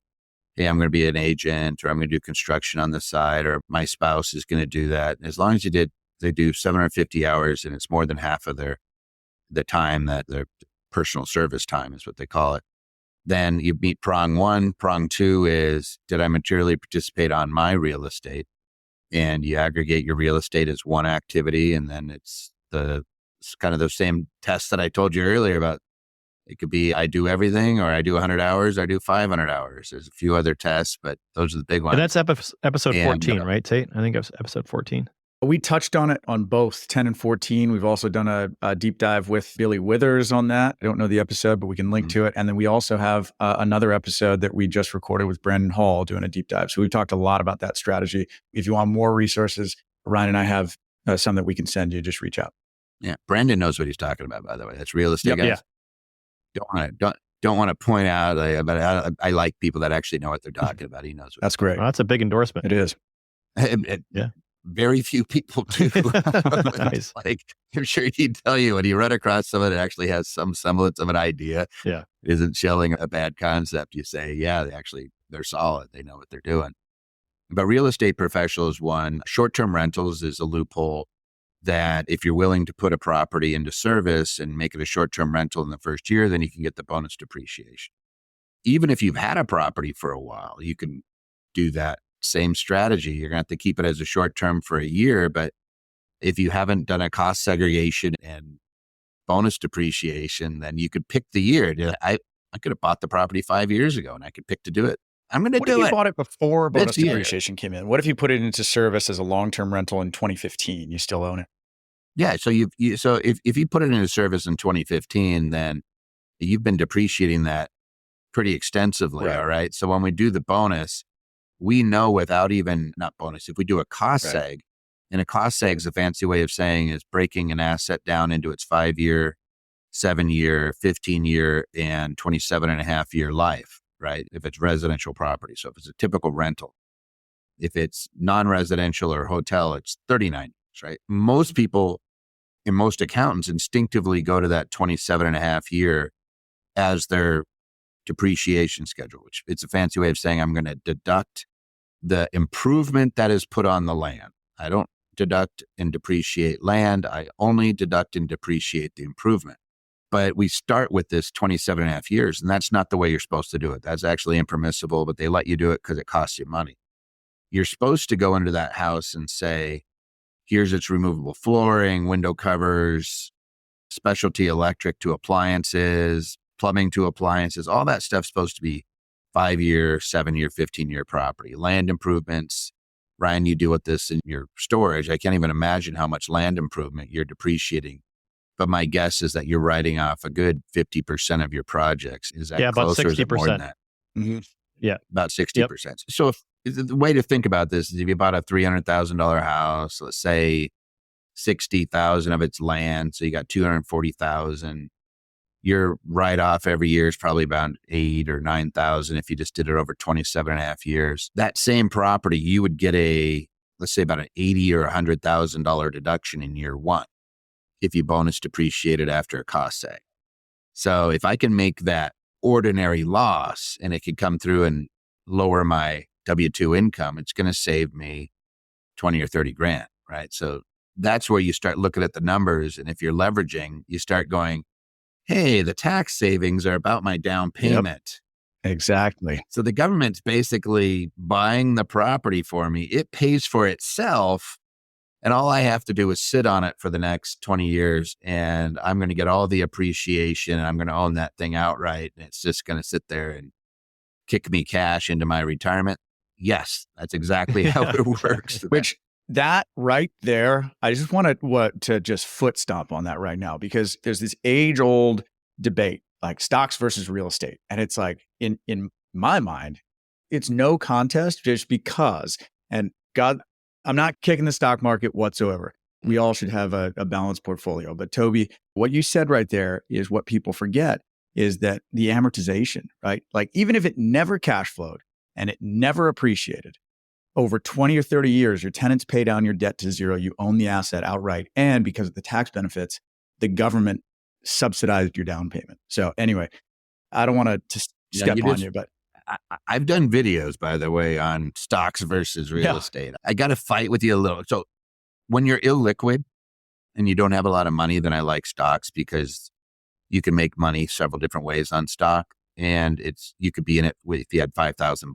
hey, I'm going to be an agent, or I'm going to do construction on the side, or my spouse is going to do that. As long as they do 750 hours and it's more than half of the time that their personal service time is what they call it. Then you meet prong 1. Prong 2 is, did I materially participate on my real estate? And you aggregate your real estate as one activity. And then it's kind of the same test that I told you earlier about. It could be, I do everything, or I do 100 hours, or I do 500 hours. There's a few other tests, but those are the big ones. And that's episode 14, right, Tate? I think it was episode 14. We touched on it on both 10 and 14. We've also done a deep dive with Billy Withers on that. I don't know the episode, but we can link to it. And then we also have another episode that we just recorded with Brandon Hall doing a deep dive. So we've talked a lot about that strategy. If you want more resources, Ryan and I have some that we can send you. Just reach out. Yeah. Brandon knows what he's talking about, by the way. That's real estate, guys. Yeah. Don't want to point out, but I like people that actually know what they're talking about. He knows what. That's great. Well, that's a big endorsement. It is. Yeah. Very few people do. Nice. Like, I'm sure he'd tell you when you run across someone that actually has some semblance of an idea, isn't shelling a bad concept, you say, yeah, they're solid. They know what they're doing. But real estate professionals, one, short-term rentals is a loophole that if you're willing to put a property into service and make it a short-term rental in the first year, then you can get the bonus depreciation. Even if you've had a property for a while, you can do that same strategy. You're going to have to keep it as a short-term for a year, but if you haven't done a cost segregation and bonus depreciation, then you could pick the year. I could have bought the property 5 years ago and I could pick to do it. I'm going to do it. What if you bought it before bonus depreciation came in? What if you put it into service as a long-term rental in 2015? You still own it? Yeah. So if you put it into service in 2015, then you've been depreciating that pretty extensively. Right. All right. So when we do the bonus, we know without even, not bonus, if we do a cost seg, and a cost seg is a fancy way of saying is breaking an asset down into its 5-year, 7-year, 15-year, and 27.5-year life, right? If it's residential property. So if it's a typical rental, if it's non-residential or hotel, it's 39 years. right? Most people and most accountants instinctively go to that 27 and a half year as their depreciation schedule, which it's a fancy way of saying I'm going to deduct the improvement that is put on the land. I don't deduct and depreciate land. I only deduct and depreciate the improvement. But we start with this 27 and a half years, and that's not the way you're supposed to do it. That's actually impermissible, but they let you do it because it costs you money. You're supposed to go into that house and say, here's its removable flooring, window covers, specialty electric to appliances, plumbing to appliances. All that stuff's supposed to be 5-year, 7-year, 15-year property. Land improvements. Ryan, you deal with this in your storage. I can't even imagine how much land improvement you're depreciating. But my guess is that you're writing off a good 50% of your projects. Is that about close or is it more than 60%. that? Mm-hmm. Yeah. About 60%. So the way to think about this is if you bought a $300,000 house, let's say 60,000 of it's land, so you got 240,000. Your write-off every year is probably about 8 or 9,000 if you just did it over 27 and a half years. That same property, you would get let's say about an $80,000 or $100,000 deduction in year one if you bonus depreciate it after a cost seg. So if I can make that ordinary loss and it could come through and lower my W-2 income, it's going to save me 20 or 30 grand, right? So that's where you start looking at the numbers. And if you're leveraging, you start going, hey, the tax savings are about my down payment. Yep, exactly. So the government's basically buying the property for me. It pays for itself. And all I have to do is sit on it for the next 20 years and I'm going to get all the appreciation and I'm going to own that thing outright. And it's just going to sit there and kick me cash into my retirement. Yes, that's exactly how it works. Which that right there, I just want to just foot stomp on that right now, because there's this age old debate, like stocks versus real estate. And it's like, in my mind, it's no contest just because, and God, I'm not kicking the stock market whatsoever. We all should have a balanced portfolio. But Toby, what you said right there is what people forget, is that the amortization, right? Like even if it never cash flowed and it never appreciated, over 20 or 30 years, your tenants pay down your debt to zero. You own the asset outright. And because of the tax benefits, the government subsidized your down payment. So anyway, I don't want to step on you, but I've done videos, by the way, on stocks versus real estate. I got to fight with you a little. So when you're illiquid and you don't have a lot of money, then I like stocks because you can make money several different ways on stock. And you could be in it if you had $5,000.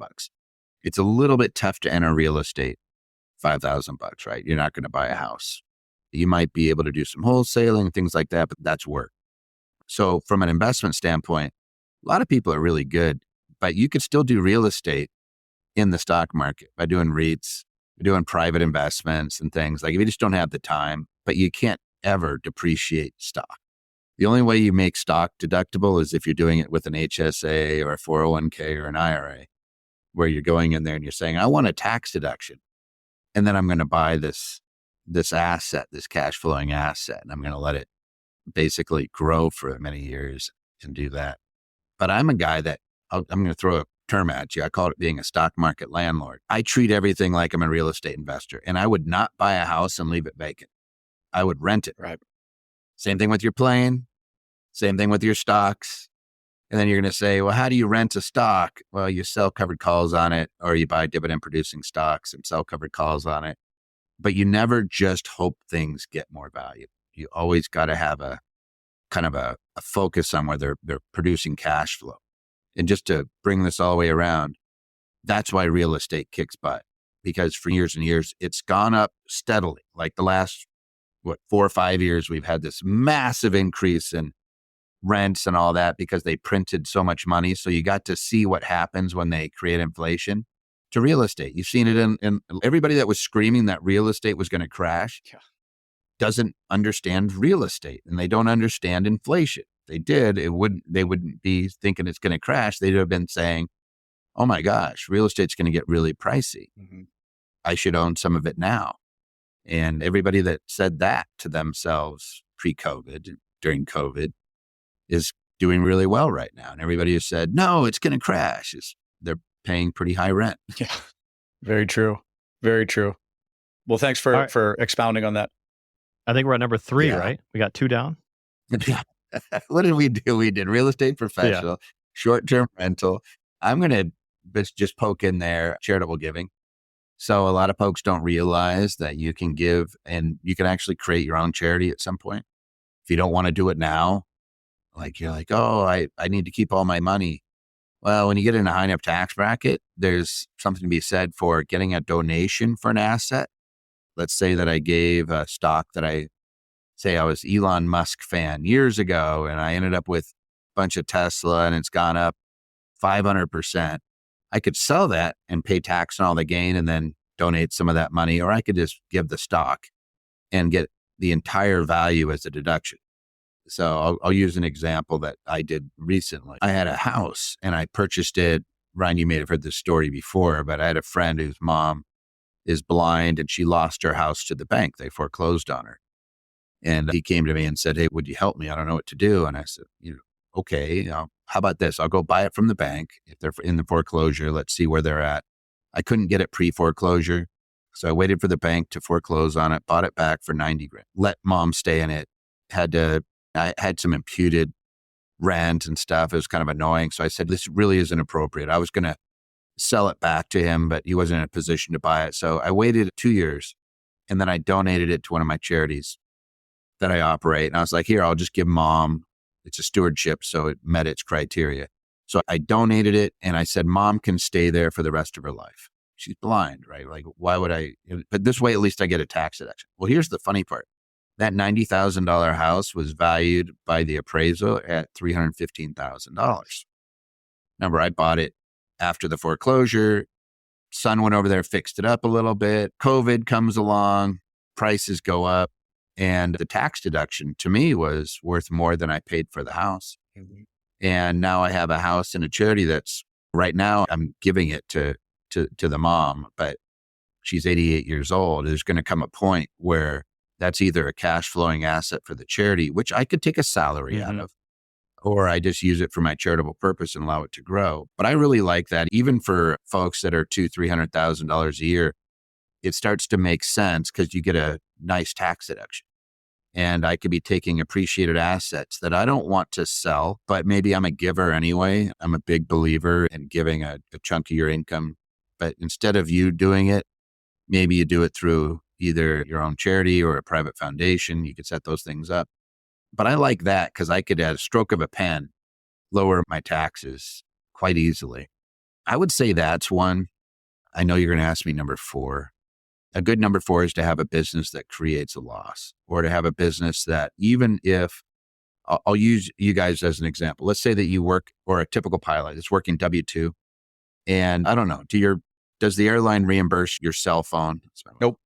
It's a little bit tough to enter real estate, $5,000, right? You're not going to buy a house. You might be able to do some wholesaling, things like that, but that's work. So from an investment standpoint, a lot of people are really good, but you could still do real estate in the stock market by doing REITs, doing private investments and things. Like if you just don't have the time, but you can't ever depreciate stock. The only way you make stock deductible is if you're doing it with an HSA or a 401k or an IRA, where you're going in there and you're saying, I want a tax deduction. And then I'm going to buy this asset, this cash flowing asset, and I'm going to let it basically grow for many years and do that. But I'm a guy that I'm going to throw a term at you. I call it being a stock market landlord. I treat everything like I'm a real estate investor, and I would not buy a house and leave it vacant. I would rent it. right. Same thing with your plane. Same thing with your stocks. And then you're going to say, well, how do you rent a stock? Well, you sell covered calls on it, or you buy dividend producing stocks and sell covered calls on it. But you never just hope things get more value. You always got to have a kind of a focus on where they're producing cash flow. And just to bring this all the way around, that's why real estate kicks butt, because for years and years, it's gone up steadily. Like the last, 4 or 5 years, we've had this massive increase in rents and all that because they printed so much money. So you got to see what happens when they create inflation to real estate. You've seen it in everybody that was screaming that real estate was going to crash doesn't understand real estate, and they don't understand inflation. If they did, they wouldn't be thinking it's going to crash. They'd have been saying, oh my gosh, real estate's going to get really pricey. Mm-hmm. I should own some of it now. And everybody that said that to themselves pre-COVID, during COVID, is doing really well right now. And everybody who said, no, it's going to crash, they're paying pretty high rent. Yeah, very true. Very true. Well, thanks All right. for expounding on that. I think we're at number 3, Yeah. right? We got 2 down. What did we do? We did real estate professional, short-term rental. I'm going to just poke in there charitable giving. So a lot of folks don't realize that you can give and you can actually create your own charity at some point. If you don't want to do it now, like you're like, oh, I need to keep all my money. Well, when you get in a high enough tax bracket, there's something to be said for getting a donation for an asset. Let's say that I gave a stock that I was Elon Musk fan years ago, and I ended up with a bunch of Tesla and it's gone up 500%. I could sell that and pay tax on all the gain and then donate some of that money, or I could just give the stock and get the entire value as a deduction. So I'll use an example that I did recently. I had a house and I purchased it. Ryan, you may have heard this story before, but I had a friend whose mom is blind and she lost her house to the bank. They foreclosed on her. And he came to me and said, hey, would you help me? I don't know what to do. And I said, okay, how about this? I'll go buy it from the bank. If they're in the foreclosure, let's see where they're at. I couldn't get it pre-foreclosure. So I waited for the bank to foreclose on it, bought it back for $90,000, let mom stay in it. I had some imputed rent and stuff. It was kind of annoying. So I said, this really isn't appropriate. I was going to sell it back to him, but he wasn't in a position to buy it. So I waited 2 years and then I donated it to one of my charities that I operate. And I was like, here, I'll just give mom, it's a stewardship. So it met its criteria. So I donated it and I said, mom can stay there for the rest of her life. She's blind, right? Like, why would I? But this way, at least I get a tax deduction. Well, here's the funny part. That $90,000 house was valued by the appraisal at $315,000. Remember, I bought it after the foreclosure. Son went over there, fixed it up a little bit. COVID comes along, prices go up, and the tax deduction to me was worth more than I paid for the house. Mm-hmm. And now I have a house in a charity that's right now I'm giving it to the mom, but she's 88 years old. There's going to come a point where that's either a cash flowing asset for the charity, which I could take a salary out of, or I just use it for my charitable purpose and allow it to grow. But I really like that. Even for folks that are $200,000-$300,000 a year, it starts to make sense because you get a nice tax deduction. And I could be taking appreciated assets that I don't want to sell, but maybe I'm a giver anyway. I'm a big believer in giving a chunk of your income. But instead of you doing it, maybe you do it through either your own charity or a private foundation. You could set those things up. But I like that because I could, at a stroke of a pen, lower my taxes quite easily. I would say that's one. I know you're going to ask me number 4. A good number 4 is to have a business that creates a loss, or to have a business that, even if, I'll use you guys as an example. Let's say that you work, or a typical pilot is working W-2. And I don't know, does the airline reimburse your cell phone? Nope.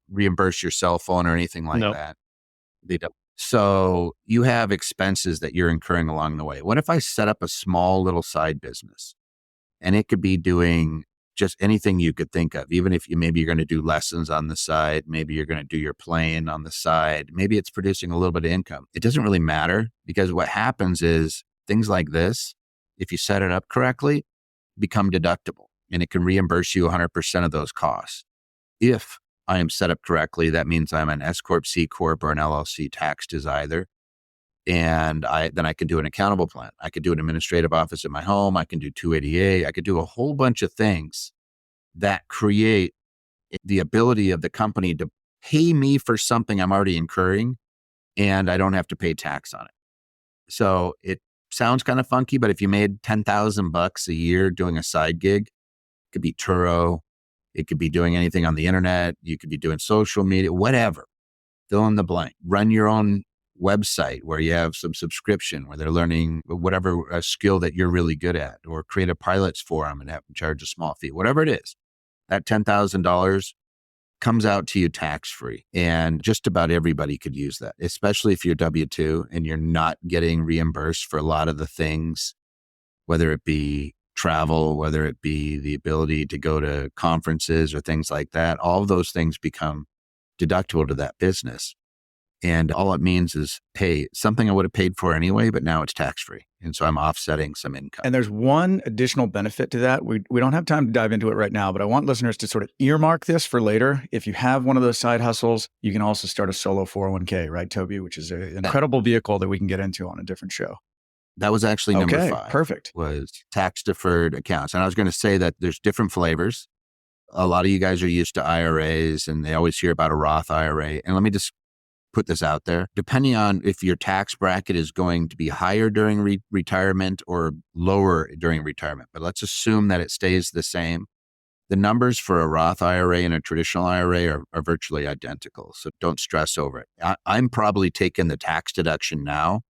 Reimburse your cell phone or anything like Nope. that? They don't. So you have expenses that you're incurring along the way. What if I set up a small little side business, and it could be doing just anything you could think of, even if maybe you're going to do lessons on the side, maybe you're going to do your plane on the side, maybe it's producing a little bit of income. It doesn't really matter, because what happens is things like this, if you set it up correctly, become deductible, and it can reimburse you 100% of those costs. If I am set up correctly, that means I'm an S Corp, C Corp, or an LLC taxed as either. And then I can do an accountable plan. I could do an administrative office at my home. I can do 280A. I could do a whole bunch of things that create the ability of the company to pay me for something I'm already incurring, and I don't have to pay tax on it. So it sounds kind of funky, but if you made $10,000 a year doing a side gig, it could be Turo, it could be doing anything on the internet, you could be doing social media, whatever, fill in the blank. Run your own website where you have some subscription, where they're learning whatever a skill that you're really good at, or create a pilots forum and have them charge a small fee, whatever it is. That $10,000 comes out to you tax-free. And just about everybody could use that, especially if you're W-2 and you're not getting reimbursed for a lot of the things, whether it be travel, whether it be the ability to go to conferences or things like that. All of those things become deductible to that business. And all it means is, hey, something I would have paid for anyway, but now it's tax-free. And so I'm offsetting some income. And there's one additional benefit to that. We don't have time to dive into it right now, but I want listeners to sort of earmark this for later. If you have one of those side hustles, you can also start a solo 401k, right, Toby? Which is an incredible vehicle that we can get into on a different show. That was actually number 5. Perfect. Was tax-deferred accounts. And I was going to say that there's different flavors. A lot of you guys are used to IRAs, and they always hear about a Roth IRA. And let me just put this out there. Depending on if your tax bracket is going to be higher during retirement or lower during retirement, but let's assume that it stays the same. The numbers for a Roth IRA and a traditional IRA are virtually identical. So don't stress over it. I'm probably taking the tax deduction now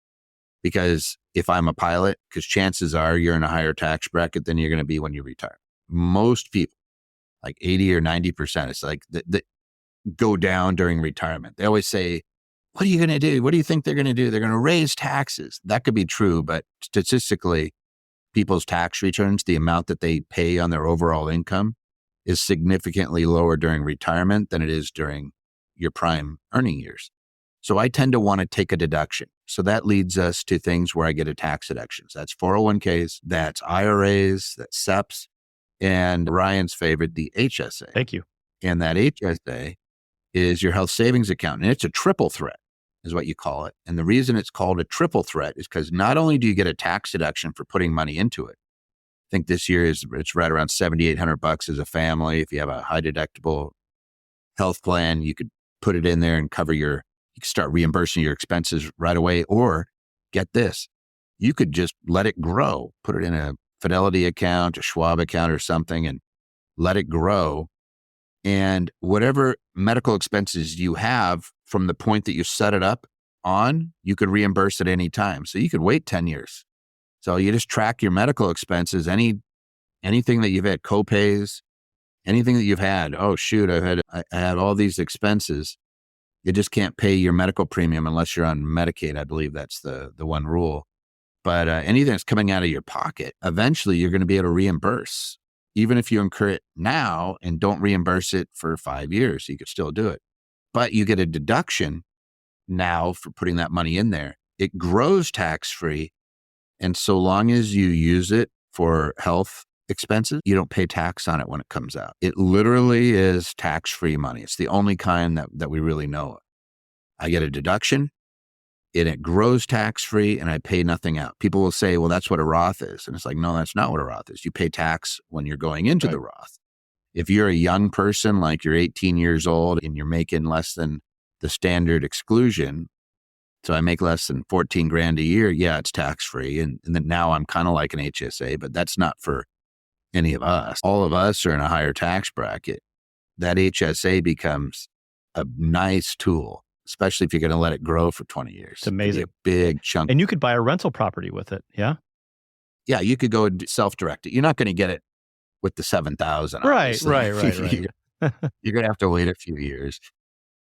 because if I'm a pilot, because chances are you're in a higher tax bracket than you're going to be when you retire. Most people, like 80 or 90%, it's like the go down during retirement. They always say, what are you going to do? What do you think they're going to do? They're going to raise taxes. That could be true, but statistically, people's tax returns, the amount that they pay on their overall income is significantly lower during retirement than it is during your prime earning years. So I tend to want to take a deduction. So that leads us to things where I get a tax deduction. So that's 401ks, that's IRAs, that's SEPs, and Ryan's favorite, the HSA. Thank you. And that HSA is your health savings account. And it's a triple threat, is what you call it. And the reason it's called a triple threat is because not only do you get a tax deduction for putting money into it, I think this year it's right around $7,800 as a family. If you have a high deductible health plan, you could put it in there and you can start reimbursing your expenses right away. Or get this, you could just let it grow, put it in a Fidelity account, a Schwab account or something, and let it grow. And whatever medical expenses you have from the point that you set it up on, you could reimburse at any time. So you could wait 10 years. So you just track your medical expenses, anything that you've had, co-pays, anything that you've had. Oh, shoot, I had all these expenses. You just can't pay your medical premium unless you're on Medicaid. I believe that's the one rule. But anything that's coming out of your pocket, eventually you're going to be able to reimburse. Even if you incur it now and don't reimburse it for 5 years, you could still do it. But you get a deduction now for putting that money in there. It grows tax-free. And so long as you use it for health expenses, you don't pay tax on it when it comes out. It literally is tax-free money. It's the only kind that we really know of. I get a deduction, and it grows tax-free, and I pay nothing out. People will say, well, that's what a Roth is. And it's like, no, that's not what a Roth is. You pay tax when you're going into the Roth. If you're a young person, like you're 18 years old and you're making less than the standard exclusion, so I make less than 14 grand a year, yeah, it's tax-free. And then now I'm kind of like an HSA, but that's not for any of us. All of us are in a higher tax bracket. That HSA becomes a nice tool, especially if you're going to let it grow for 20 years. It's amazing. A big chunk. And you could buy a rental property with it. Yeah. Yeah. You could go self-direct it. You're not going to get it with the 7,000. Right. You're going to have to wait a few years.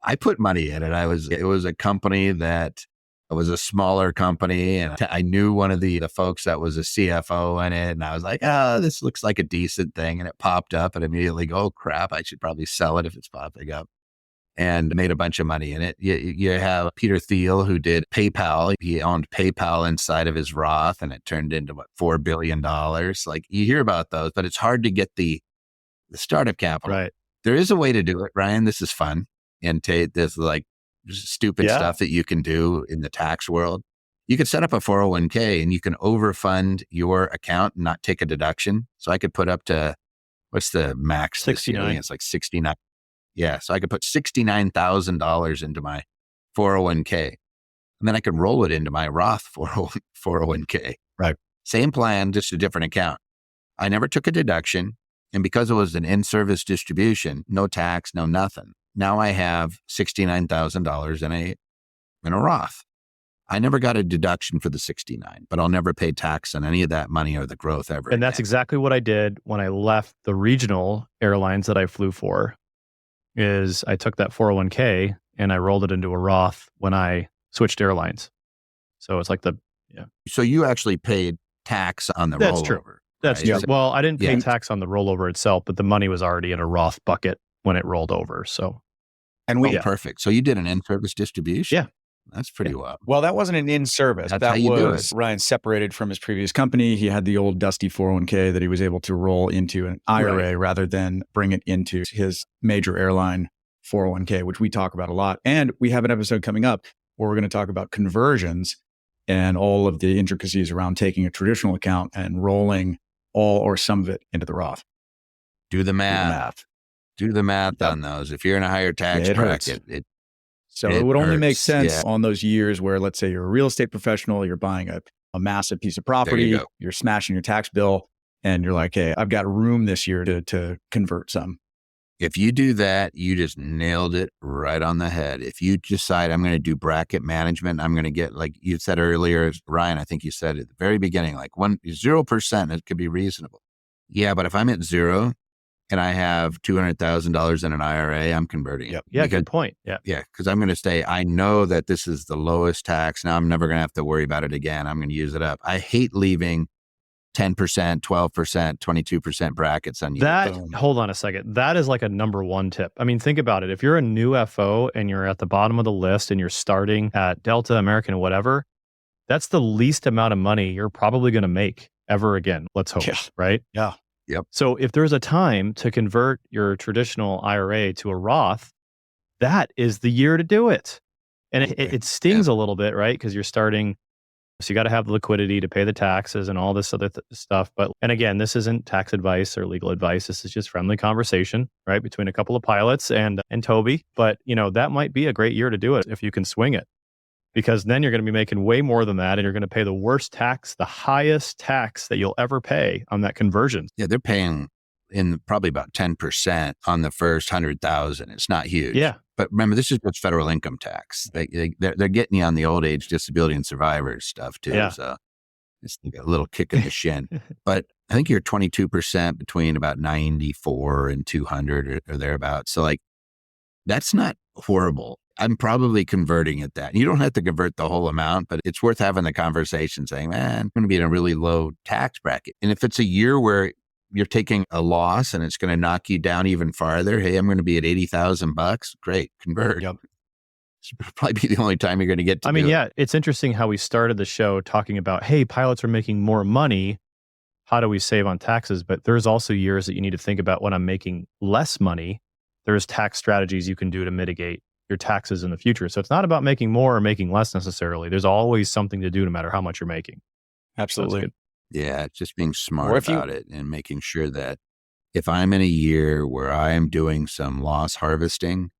I put money in it. It was a company that it was a smaller company. And I knew one of the folks that was a CFO in it. And I was like, this looks like a decent thing. And it popped up and immediately go, oh crap, I should probably sell it if it's popping up. And made a bunch of money in it. You have Peter Thiel, who did PayPal. He owned PayPal inside of his Roth, and it turned into $4 billion. Like, you hear about those, but it's hard to get the startup capital. Right. There is a way to do it, Ryan. This is fun. And there's like stupid stuff that you can do in the tax world. You could set up a 401k and you can overfund your account and not take a deduction. So I could put up to, what's the max? 69. It's like 69. Yeah. So I could put $69,000 into my 401k, and then I could roll it into my Roth 401k. Right. Same plan, just a different account. I never took a deduction. And because it was an in-service distribution, no tax, no nothing. Now I have $69,000 in a Roth. I never got a deduction for the 69, but I'll never pay tax on any of that money or the growth ever. And that's exactly what I did when I left the regional airlines that I flew for. Is I took that 401k and I rolled it into a Roth when I switched airlines. So it's like So you actually paid tax on the That's rollover. True. That's right? true. Well, I didn't pay tax on the rollover itself, but the money was already in a Roth bucket when it rolled over. So And we, perfect. So you did an in-service distribution. Yeah. That's pretty wild. well, that wasn't an in-service. That's That how you do was it. Ryan separated from his previous company. He had the old dusty 401k that he was able to roll into an IRA rather than bring it into his major airline 401k, which we talk about a lot. And we have an episode coming up where we're going to talk about conversions and all of the intricacies around taking a traditional account and rolling all or some of it into the Roth. Do the Do the math. Do the math Yep. on those. If you're in a higher tax it hurts. bracket, So It it would only make hurts, sense yeah. on those years where, let's say you're a real estate professional, you're buying a massive piece of property, go. you're smashing your tax bill, and you're like, hey, I've got room this year to convert some. if you do that, you just nailed it right on the head. If you decide I'm going to do bracket management, I'm going to get, like you said earlier, Ryan, I think you said at the very beginning, like 0%, it could be reasonable. Yeah, but if I'm at zero and I have $200,000 in an IRA, I'm converting it. Yep. Yeah, Because- good point. Yeah. Yeah, because I'm going to say, I know that this is the lowest tax. Now I'm never going to have to worry about it again. I'm going to use it up. I hate leaving 10%, 12%, 22% brackets on you. That, Boom. hold on a second. That is like a number one tip. I mean, think about it. If you're a new FO and you're at the bottom of the list and you're starting at Delta, American, whatever, that's the least amount of money you're probably going to make ever again. Let's hope, Yeah. right? Yeah. Yep. So if there's a time to convert your traditional IRA to a Roth, that is the year to do it. And it stings a little bit, right? Because you're starting, so you got to have the liquidity to pay the taxes and all this other stuff. But, and again, this isn't tax advice or legal advice. This is just friendly conversation, right? Between a couple of pilots and Toby. But, that might be a great year to do it if you can swing it. Because then you're going to be making way more than that. And you're going to pay the worst tax, the highest tax that you'll ever pay on that conversion. Yeah, they're paying in probably about 10% on the first 100,000. It's not huge. Yeah. But remember, this is just federal income tax. They're getting you on the old age disability and survivors stuff too. Yeah. So it's like a little kick in the shin. But I think you're 22% between about 94 and 200 or thereabouts. So like, that's not horrible. I'm probably converting at that. You don't have to convert the whole amount, but it's worth having the conversation saying, man, I'm going to be in a really low tax bracket. And if it's a year where you're taking a loss and it's going to knock you down even farther, hey, I'm going to be at $80,000. Great, convert. Yep. It's probably be the only time you're going to get to I mean, do it. yeah, it's interesting how we started the show talking about, hey, pilots are making more money. How do we save on taxes? But there's also years that you need to think about when I'm making less money. There's tax strategies you can do to mitigate your taxes in the future. So it's not about making more or making less necessarily. There's always something to do no matter how much you're making. Absolutely. That's Yeah, it's just being Or smart if you- about it and making sure that if I'm in a year where I am doing some loss harvesting,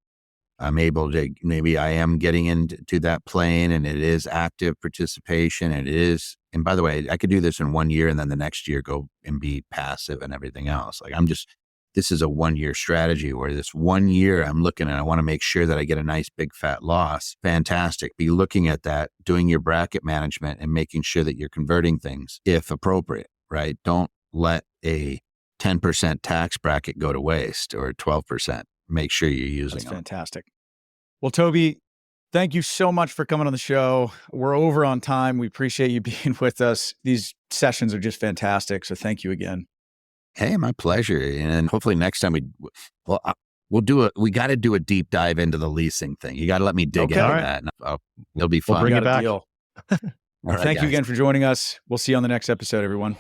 I'm able to, maybe I am getting into that plane and it is active participation and it is, and by the way, I could do this in 1 year and then the next year go and be passive and everything else. Like this is a 1 year strategy where this 1 year I'm looking and I want to make sure that I get a nice big fat loss. Fantastic. Be looking at that, doing your bracket management and making sure that you're converting things if appropriate, right? Don't let a 10% tax bracket go to waste or 12%. Make sure you're using That's them. fantastic. Well, Toby, thank you so much for coming on the show. We're over on time. We appreciate you being with us. These sessions are just fantastic. So thank you again. Hey, my pleasure. And hopefully next time we got to do a deep dive into the leasing thing. You got to let me dig Okay. into All right. that. It'll be We'll fun. bring We it got a back. deal. All right, Thank you guys. again for joining us. We'll see you on the next episode, everyone.